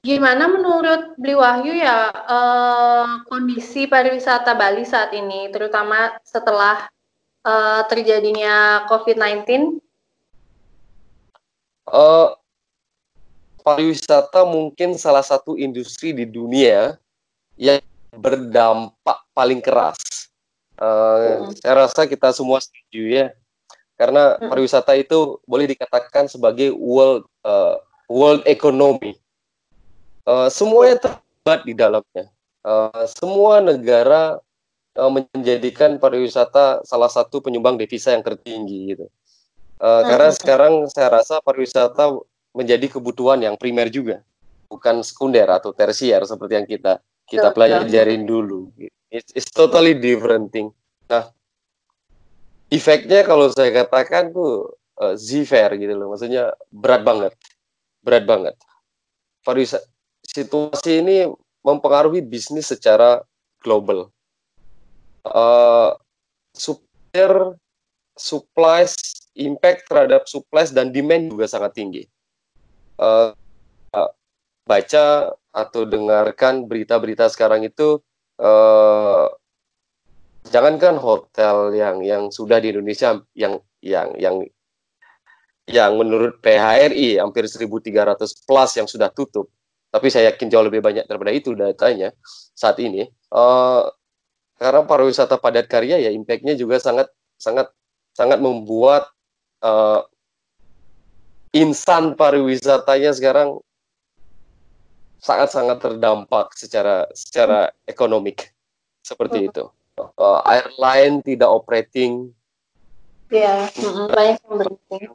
Gimana menurut Bli Wahyu ya kondisi pariwisata Bali saat ini, terutama setelah terjadinya COVID-19? Eh, Pariwisata mungkin salah satu industri di dunia yang berdampak paling keras. Saya rasa kita semua setuju ya, karena pariwisata itu boleh dikatakan sebagai world economy. Semuanya terlibat di dalamnya. Semua negara menjadikan pariwisata salah satu penyumbang devisa yang tertinggi gitu. Karena sekarang saya rasa pariwisata menjadi kebutuhan yang primer juga, bukan sekunder atau tersier seperti yang kita pelajarin dulu. It's totally different thing. Nah, efeknya kalau saya katakan tuh Z-fair gitu loh, maksudnya berat banget. Situasi ini mempengaruhi bisnis secara global. Supplies, impact terhadap supplies dan demand juga sangat tinggi. Baca atau dengarkan berita-berita sekarang itu, jangankan hotel yang sudah di Indonesia yang menurut PHRI hampir 1.300 plus yang sudah tutup, tapi saya yakin jauh lebih banyak daripada itu datanya saat ini. Karena pariwisata padat karya ya impact-nya juga sangat membuat insan pariwisatanya sekarang sangat terdampak secara ekonomik seperti itu. Airline tidak operating, banyak yang berhenti.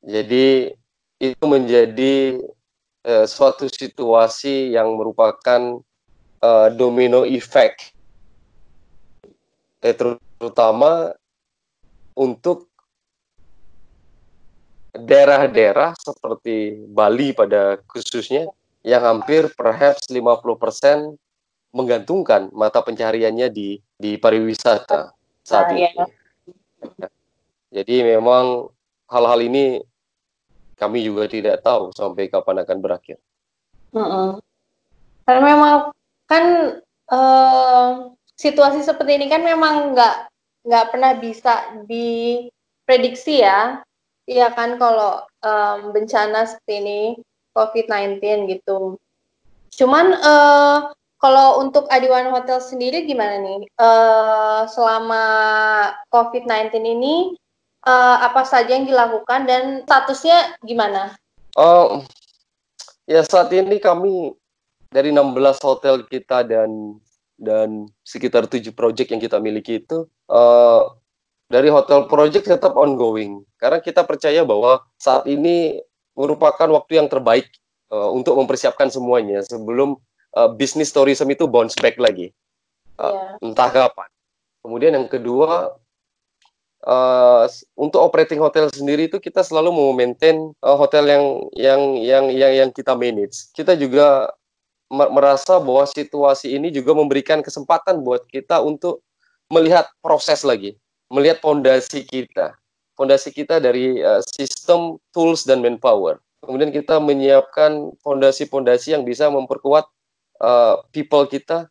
Jadi itu menjadi suatu situasi yang merupakan domino effect, terutama untuk daerah-daerah seperti Bali pada khususnya yang hampir perhaps 50% menggantungkan mata pencahariannya di pariwisata saat ini. Jadi memang hal-hal ini kami juga tidak tahu sampai kapan akan berakhir. Karena memang kan situasi seperti ini kan memang nggak pernah bisa diprediksi ya. Iya kan kalau bencana seperti ini COVID-19 gitu. Cuman kalau untuk Adiwan Hotel sendiri gimana nih? Selama COVID-19 ini apa saja yang dilakukan dan statusnya gimana? Ya saat ini kami dari 16 hotel kita dan sekitar 7 proyek yang kita miliki itu, dari hotel project tetap ongoing. Karena kita percaya bahwa saat ini merupakan waktu yang terbaik untuk mempersiapkan semuanya sebelum bisnis tourism itu bounce back lagi. Entah kapan. Kemudian yang kedua, untuk operating hotel sendiri itu kita selalu mau maintain hotel yang kita manage. Kita juga merasa bahwa situasi ini juga memberikan kesempatan buat kita untuk melihat proses lagi, melihat fondasi kita dari sistem, tools, dan manpower. Kemudian kita menyiapkan fondasi-fondasi yang bisa memperkuat people kita,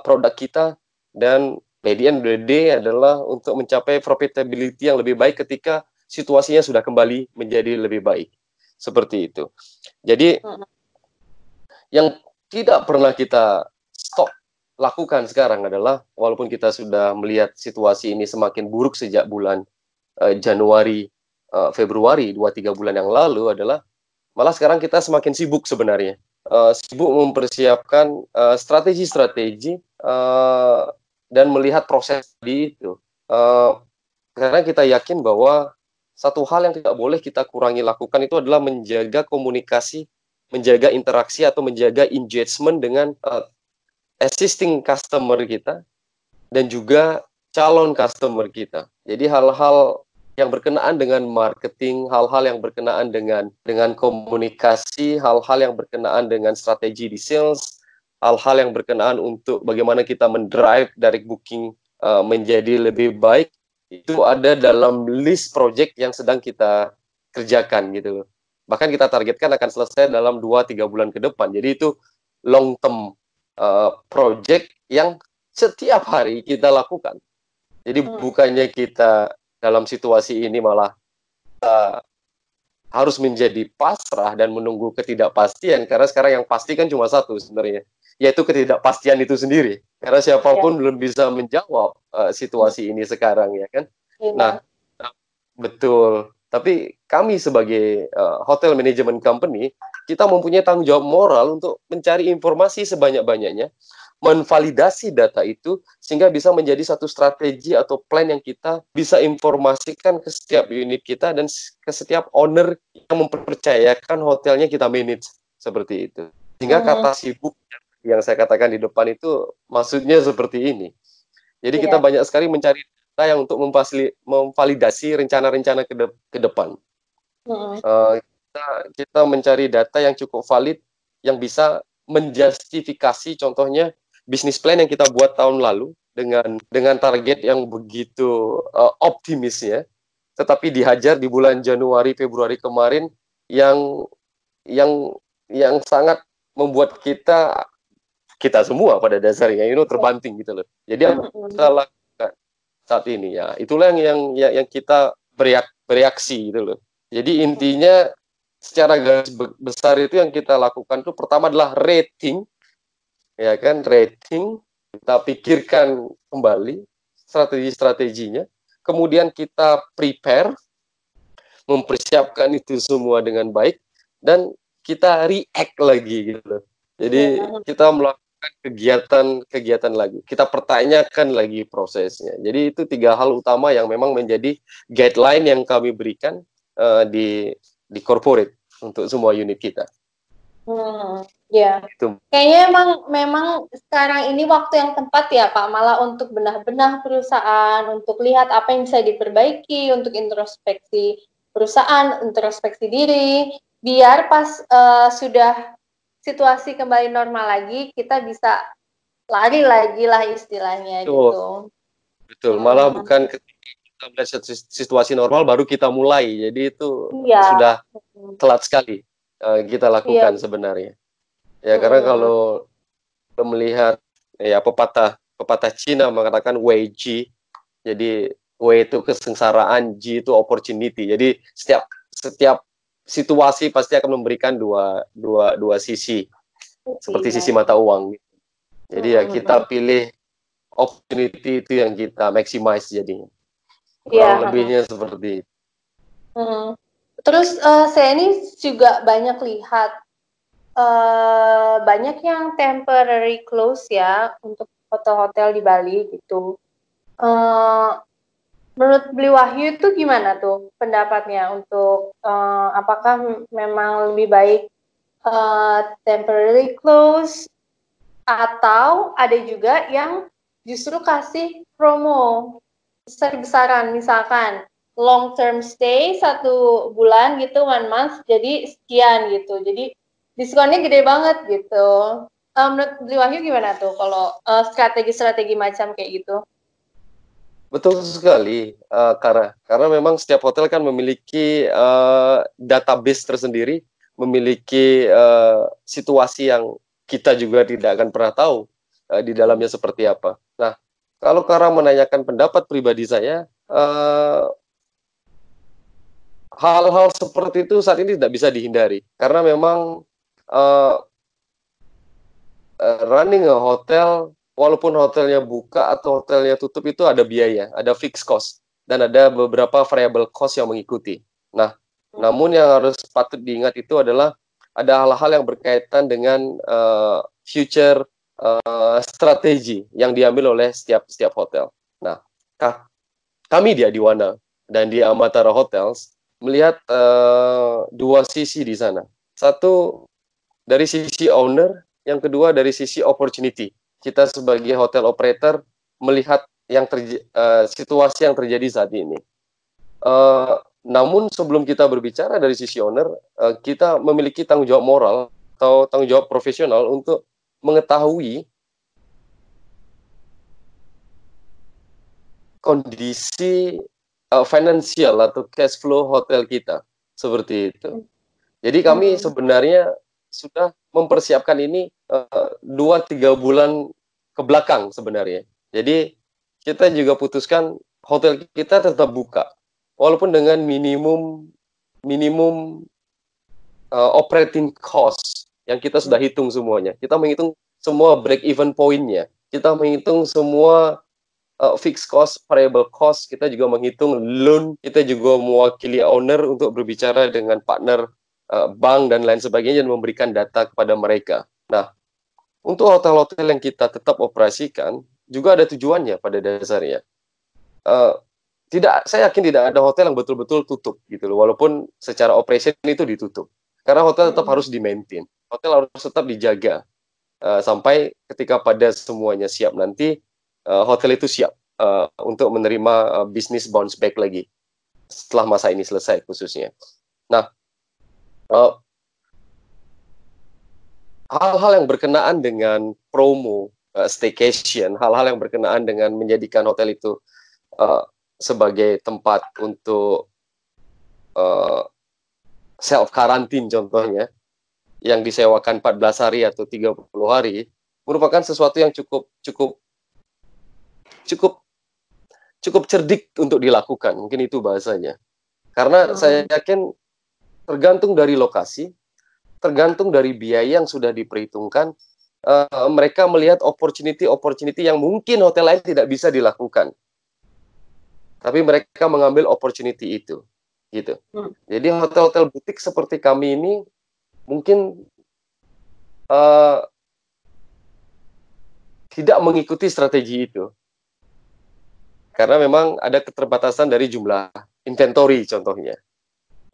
produk kita, dan by the end of the day adalah untuk mencapai profitability yang lebih baik ketika situasinya sudah kembali menjadi lebih baik. Seperti itu. Jadi, yang tidak pernah kita stop lakukan sekarang adalah, walaupun kita sudah melihat situasi ini semakin buruk sejak bulan Januari, Februari, 2-3 bulan yang lalu, adalah malah sekarang kita semakin sibuk sebenarnya. Sibuk mempersiapkan strategi-strategi dan melihat proses di itu. Karena kita yakin bahwa satu hal yang tidak boleh kita kurangi lakukan itu adalah menjaga komunikasi, menjaga interaksi atau menjaga engagement dengan existing customer kita dan juga calon customer kita. Jadi hal-hal yang berkenaan dengan marketing, hal-hal yang berkenaan dengan komunikasi, hal-hal yang berkenaan dengan strategi di sales, hal-hal yang berkenaan untuk bagaimana kita mendrive direct booking menjadi lebih baik, itu ada dalam list project yang sedang kita kerjakan gitu. Bahkan kita targetkan akan selesai dalam 2-3 bulan ke depan. Jadi itu long term project yang setiap hari kita lakukan. Jadi bukannya kita dalam situasi ini malah harus menjadi pasrah dan menunggu ketidakpastian, karena sekarang yang pasti kan cuma satu sebenarnya, yaitu ketidakpastian itu sendiri. Karena siapapun belum bisa menjawab situasi ini sekarang, ya kan? Nah, betul. Tapi kami sebagai hotel management company, kita mempunyai tanggung jawab moral untuk mencari informasi sebanyak-banyaknya, menvalidasi data itu sehingga bisa menjadi satu strategi atau plan yang kita bisa informasikan ke setiap unit kita dan ke setiap owner yang mempercayakan hotelnya kita manage seperti itu. Sehingga kata sibuk yang saya katakan di depan itu maksudnya seperti ini. Jadi kita banyak sekali mencari data yang untuk memvalidasi rencana-rencana ke depan. Kita mencari data yang cukup valid yang bisa menjustifikasi contohnya bisnis plan yang kita buat tahun lalu dengan target yang begitu optimisnya, tetapi dihajar di bulan Januari Februari kemarin yang sangat membuat kita semua pada dasarnya terbanting gitu loh. Jadi apa kita lakukan saat ini ya? Itulah yang kita bereaksi gitu loh. Jadi intinya secara garis besar itu yang kita lakukan itu pertama adalah rating, ya kan, rating, kita pikirkan kembali strategi-strateginya, kemudian kita prepare, mempersiapkan itu semua dengan baik, dan kita react lagi gitu. Jadi kita melakukan kegiatan lagi, kita pertanyakan lagi prosesnya. Jadi itu 3 hal utama yang memang menjadi guideline yang kami berikan di corporate untuk semua unit kita. Ya, kayaknya memang sekarang ini waktu yang tepat ya Pak, malah untuk benah-benah perusahaan, untuk lihat apa yang bisa diperbaiki, untuk introspeksi perusahaan, introspeksi diri, biar pas sudah situasi kembali normal lagi, kita bisa lari lagi lah istilahnya gitu. Betul, malah bukan ketika kita melihat situasi normal baru kita mulai, jadi itu sudah telat sekali kita lakukan sebenarnya. Ya karena kalau melihat ya pepatah Cina mengatakan Wei Ji, jadi Wei itu kesengsaraan, Ji itu opportunity. Jadi setiap situasi pasti akan memberikan dua sisi, seperti sisi mata uang. Jadi ya kita pilih opportunity itu yang kita maximize jadinya. Kurang lebihnya seperti itu. Terus saya ini juga banyak lihat banyak yang temporary close ya untuk hotel-hotel di Bali gitu. Menurut Beli Wahyu itu gimana tuh pendapatnya untuk apakah memang lebih baik temporary close atau ada juga yang justru kasih promo besar-besaran, misalkan long term stay 1 bulan gitu, 1 month jadi sekian gitu, jadi diskonnya gede banget gitu. Menurut Beli Wahyu gimana tuh kalau strategi-strategi macam kayak gitu? Betul sekali, karena memang setiap hotel kan memiliki database tersendiri, memiliki situasi yang kita juga tidak akan pernah tahu di dalamnya seperti apa. Nah, kalau Kara menanyakan pendapat pribadi saya, hal-hal seperti itu saat ini tidak bisa dihindari, karena memang running a hotel, walaupun hotelnya buka atau hotelnya tutup itu ada biaya, ada fixed cost, dan ada beberapa variable cost yang mengikuti. Nah, namun yang harus patut diingat itu adalah ada hal-hal yang berkaitan dengan future strategi yang diambil oleh setiap hotel. Nah, kami di Adiwana dan di Amatara Hotels melihat dua sisi di sana. Satu dari sisi owner, yang kedua dari sisi opportunity. Kita sebagai hotel operator melihat situasi yang terjadi saat ini. Namun sebelum kita berbicara dari sisi owner, kita memiliki tanggung jawab moral atau tanggung jawab profesional untuk mengetahui kondisi finansial atau cash flow hotel kita, seperti itu. Jadi kami sebenarnya sudah mempersiapkan ini 2-3 bulan ke belakang sebenarnya. Jadi kita juga putuskan hotel kita tetap buka, walaupun dengan minimum operating cost yang kita sudah hitung semuanya. Kita menghitung semua break even point-nya. Kita menghitung semua fixed cost, variable cost, kita juga menghitung loan, kita juga mewakili owner untuk berbicara dengan partner bank dan lain sebagainya dan memberikan data kepada mereka. Nah, untuk hotel-hotel yang kita tetap operasikan juga ada tujuannya pada dasarnya. Saya yakin tidak ada hotel yang betul-betul tutup gitu loh, walaupun secara operation itu ditutup. Karena hotel tetap harus di-maintain, hotel harus tetap dijaga sampai ketika pada semuanya siap nanti hotel itu siap untuk menerima bisnis bounce back lagi setelah masa ini selesai khususnya. Nah, hal-hal yang berkenaan dengan promo, staycation, hal-hal yang berkenaan dengan menjadikan hotel itu sebagai tempat untuk self quarantine contohnya, yang disewakan 14 hari atau 30 hari, merupakan sesuatu yang cukup cerdik untuk dilakukan, mungkin itu bahasanya. Karena saya yakin tergantung dari lokasi, tergantung dari biaya yang sudah diperhitungkan, mereka melihat opportunity yang mungkin hotel lain tidak bisa dilakukan. Tapi mereka mengambil opportunity itu, gitu. Jadi hotel-hotel butik seperti kami ini mungkin tidak mengikuti strategi itu. Karena memang ada keterbatasan dari jumlah inventory contohnya.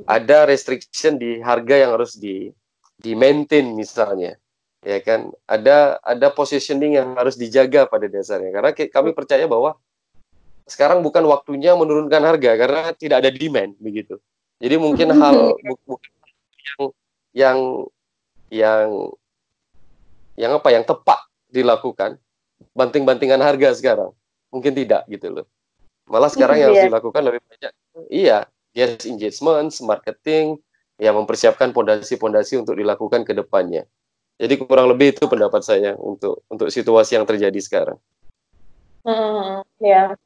Ada restriction di harga yang harus di-maintain misalnya. Ya kan? Ada positioning yang harus dijaga pada dasarnya. Karena kami percaya bahwa sekarang bukan waktunya menurunkan harga karena tidak ada demand begitu. Jadi mungkin hal yang tepat dilakukan banting-bantingan harga sekarang. Mungkin tidak gitu loh. Malah sekarang yang harus dilakukan lebih banyak guest engagement, marketing, ya mempersiapkan pondasi-pondasi untuk dilakukan ke depannya. Jadi kurang lebih itu pendapat saya untuk situasi yang terjadi sekarang. Ya.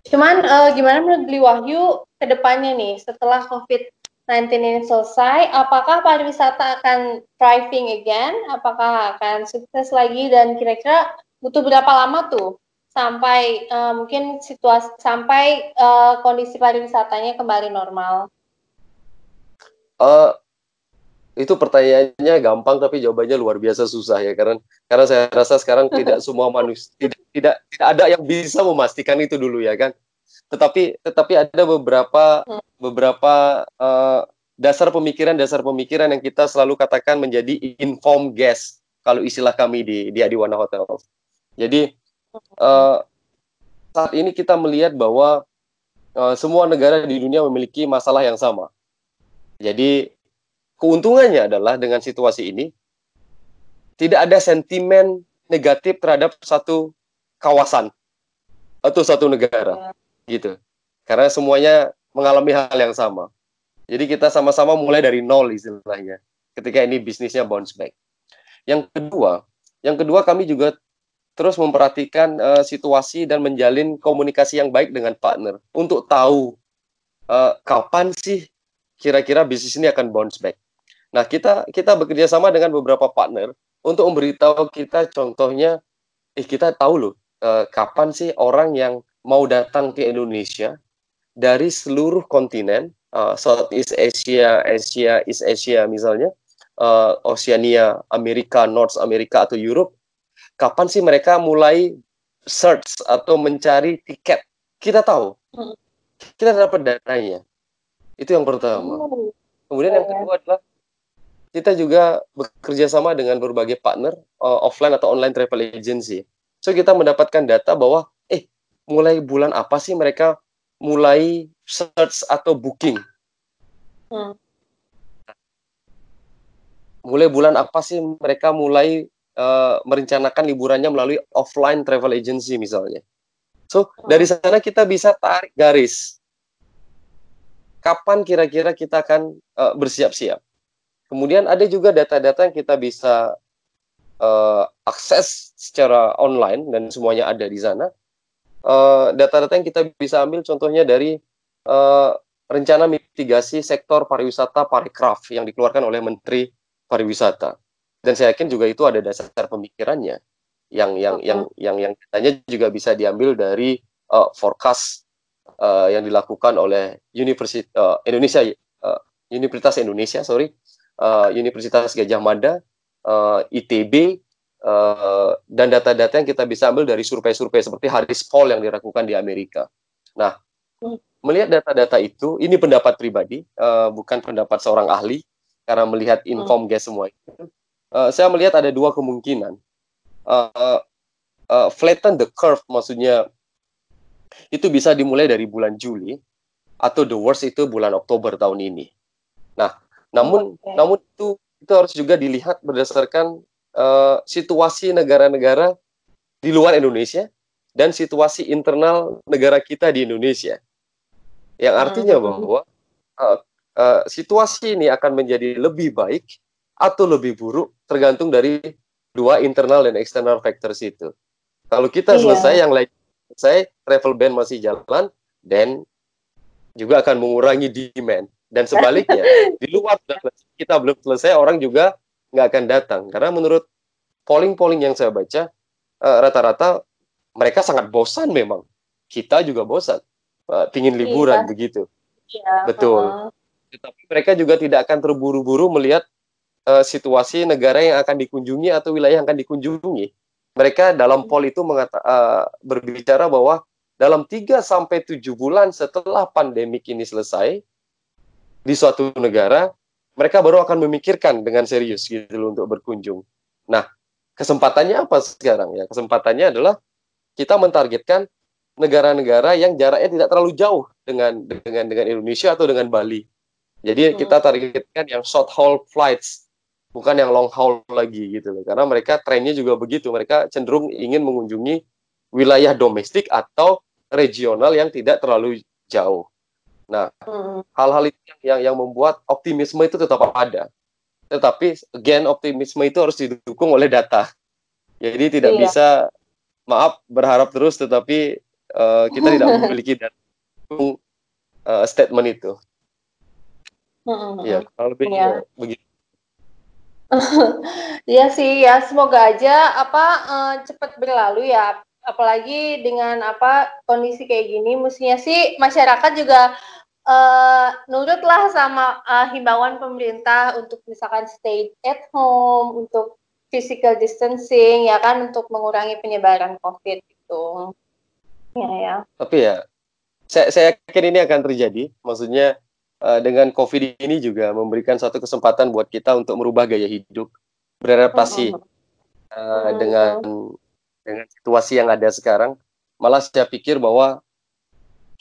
Cuman gimana menurut Beli Wahyu ke depannya nih setelah COVID-19 ini selesai, apakah pariwisata akan thriving again? Apakah akan sukses lagi dan kira-kira butuh berapa lama tuh sampai mungkin kondisi pariwisatanya kembali normal? Itu pertanyaannya gampang tapi jawabannya luar biasa susah ya, karena saya rasa sekarang tidak semua manusia tidak ada yang bisa memastikan itu dulu ya kan. Tetapi ada beberapa dasar pemikiran yang kita selalu katakan menjadi informed guess kalau istilah kami di Adiwana Hotel. Jadi saat ini kita melihat bahwa semua negara di dunia memiliki masalah yang sama. Jadi keuntungannya adalah dengan situasi ini tidak ada sentimen negatif terhadap satu kawasan atau satu negara gitu. Karena semuanya mengalami hal yang sama. Jadi kita sama-sama mulai dari nol istilahnya ketika ini bisnisnya bounce back. Yang kedua kami juga terus memperhatikan situasi dan menjalin komunikasi yang baik dengan partner untuk tahu kapan sih kira-kira bisnis ini akan bounce back. Nah, kita bekerja sama dengan beberapa partner untuk memberitahu kita, contohnya, kita tahu loh kapan sih orang yang mau datang ke Indonesia dari seluruh kontinen, Southeast Asia, East Asia misalnya, Oceania, Amerika, North America atau Europe, kapan sih mereka mulai search atau mencari tiket? Kita tahu, kita dapat datanya. Itu yang pertama. Kemudian yang kedua adalah kita juga bekerja sama dengan berbagai partner offline atau online travel agency. So kita mendapatkan data bahwa mulai bulan apa sih mereka mulai search atau booking? Mulai bulan apa sih mereka mulai merencanakan liburannya melalui offline travel agency misalnya. So dari sana kita bisa tarik garis. Kapan kira-kira kita akan bersiap-siap? Kemudian ada juga data-data yang kita bisa akses secara online dan semuanya ada di sana. Data-data yang kita bisa ambil contohnya dari rencana mitigasi sektor pariwisata parekraf yang dikeluarkan oleh Menteri Pariwisata. Dan saya yakin juga itu ada dasar pemikirannya yang katanya juga bisa diambil dari forecast yang dilakukan oleh Universitas Indonesia, Universitas Gajah Mada, ITB, dan data-data yang kita bisa ambil dari survei-survei seperti Harris Poll yang dilakukan di Amerika. Nah, melihat data-data itu, ini pendapat pribadi, bukan pendapat seorang ahli, karena melihat inform guys semua itu, saya melihat ada dua kemungkinan. Flatten the curve, maksudnya itu bisa dimulai dari bulan Juli, atau the worst itu bulan Oktober tahun ini. Nah, namun itu harus juga dilihat berdasarkan situasi negara-negara di luar Indonesia dan situasi internal negara kita di Indonesia. Yang artinya bahwa situasi ini akan menjadi lebih baik atau lebih buruk tergantung dari dua internal dan external factors itu. Kalau kita selesai, yang lain selesai, travel ban masih jalan, dan juga akan mengurangi demand. Dan sebaliknya, di luar kita belum selesai, orang juga nggak akan datang. Karena menurut polling-polling yang saya baca, rata-rata mereka sangat bosan memang. Kita juga bosan. Pingin liburan, begitu. Betul. Tetapi mereka juga tidak akan terburu-buru melihat situasi negara yang akan dikunjungi atau wilayah yang akan dikunjungi. Mereka dalam poll itu berbicara bahwa dalam 3-7 bulan setelah pandemik ini selesai di suatu negara, mereka baru akan memikirkan dengan serius gitu loh untuk berkunjung. Nah, kesempatannya apa sekarang ya? Kesempatannya adalah kita mentargetkan negara-negara yang jaraknya tidak terlalu jauh dengan Indonesia atau dengan Bali. Jadi kita targetkan yang short haul flights, bukan yang long haul lagi gitu loh. Karena mereka trennya juga begitu. Mereka cenderung ingin mengunjungi wilayah domestik atau regional yang tidak terlalu jauh. Nah, hal-hal itu yang membuat optimisme itu tetap ada. Tetapi, again, optimisme itu harus didukung oleh data. Jadi tidak bisa, maaf, berharap terus, tetapi kita tidak memiliki data statement itu. Ya, kalau lebih begitu. Iya sih ya, semoga aja cepat berlalu ya. Apalagi dengan kondisi kayak gini, mestinya sih masyarakat juga nurutlah sama himbauan pemerintah untuk misalkan stay at home, untuk physical distancing ya kan, untuk mengurangi penyebaran COVID itu. Ya. Tapi ya, saya yakin ini akan terjadi. Maksudnya dengan COVID ini juga memberikan satu kesempatan buat kita untuk merubah gaya hidup, beradaptasi dengan situasi yang ada sekarang. Malah saya pikir bahwa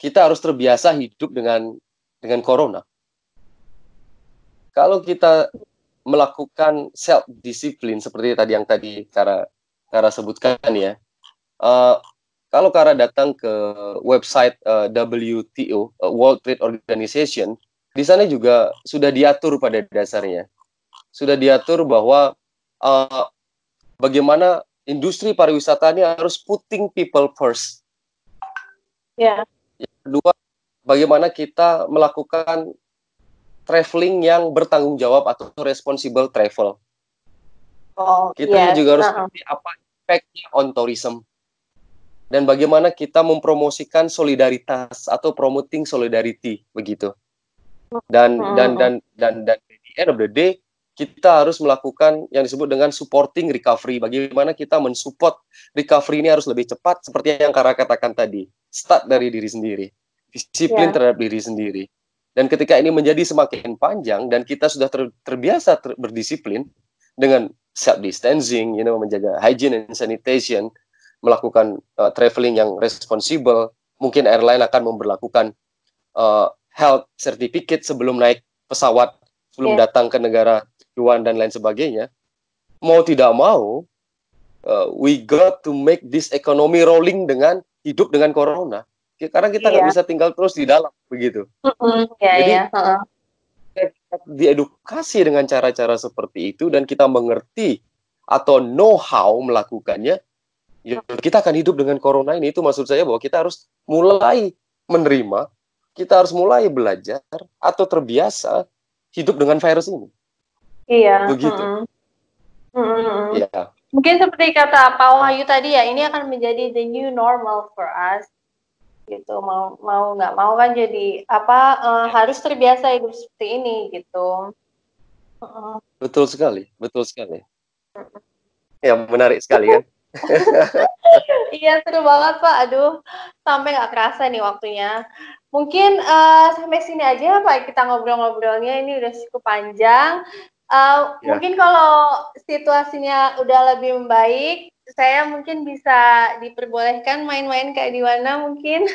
kita harus terbiasa hidup dengan corona. Kalau kita melakukan self discipline seperti tadi yang Kara sebutkan ya, kalau Kara datang ke website WTO, World Trade Organization, di sana juga sudah diatur pada dasarnya, sudah diatur bahwa bagaimana industri pariwisata ini harus putting people first. Yeah. Yang kedua, bagaimana kita melakukan traveling yang bertanggung jawab atau responsible travel. Kita juga harus ngerti apa impact-nya on tourism. Dan bagaimana kita mempromosikan solidaritas atau promoting solidarity, begitu. Dan di end of the day, kita harus melakukan yang disebut dengan supporting recovery. Bagaimana kita mensupport recovery ini harus lebih cepat, seperti yang Kara katakan tadi. Start dari diri sendiri. Disiplin terhadap diri sendiri. Dan ketika ini menjadi semakin panjang, dan kita sudah terbiasa berdisiplin, dengan self-distancing, menjaga hygiene and sanitation, melakukan traveling yang responsible, mungkin airline akan memberlakukan health certificate sebelum naik pesawat, sebelum datang ke negara tujuan dan lain sebagainya. Mau tidak mau, we got to make this economy rolling dengan hidup dengan corona. Karena kita nggak bisa tinggal terus di dalam, begitu. Jadi kita diedukasi dengan cara-cara seperti itu dan kita mengerti atau know how melakukannya, ya kita akan hidup dengan corona ini. Itu maksud saya bahwa kita harus mulai menerima, kita harus mulai belajar atau terbiasa hidup dengan virus ini. Iya. Begitu. Ya. Mungkin seperti kata Pak Wahyu tadi ya, ini akan menjadi the new normal for us. Gitu, mau nggak mau kan jadi harus terbiasa hidup seperti ini gitu. Betul sekali. Ya, menarik sekali kan. Iya, seru banget Pak. Aduh, sampai nggak kerasa nih waktunya. Mungkin sampai sini aja Pak, kita ngobrol-ngobrolnya ini udah cukup panjang. Mungkin kalau situasinya udah lebih membaik, saya mungkin bisa diperbolehkan main-main kayak di mana mungkin.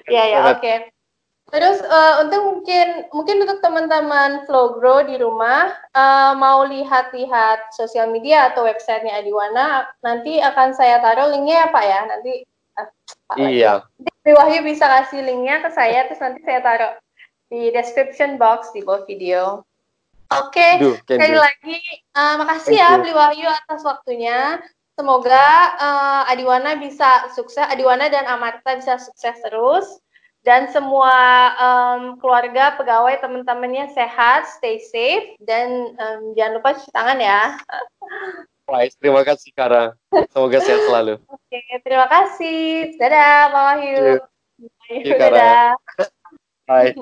Ya, oke. Terus untuk mungkin untuk teman-teman Flow Grow di rumah mau lihat-lihat sosial media atau websitenya Adiwana, nanti akan saya taruh linknya ya Pak ya. Nanti Pak Wahyu bisa kasih linknya ke saya, terus nanti saya taruh di description box di bawah video. Oke, sekali lagi makasih ya Bli Wahyu atas waktunya. Semoga Adiwana bisa sukses, Adiwana dan Amarta bisa sukses terus. Dan semua keluarga, pegawai, teman-temannya sehat, stay safe, dan jangan lupa cuci tangan ya. Baik, terima kasih Kara. Semoga sehat selalu. Oke, terima kasih. Dadah Pak Wahyu. Dadah. Bye.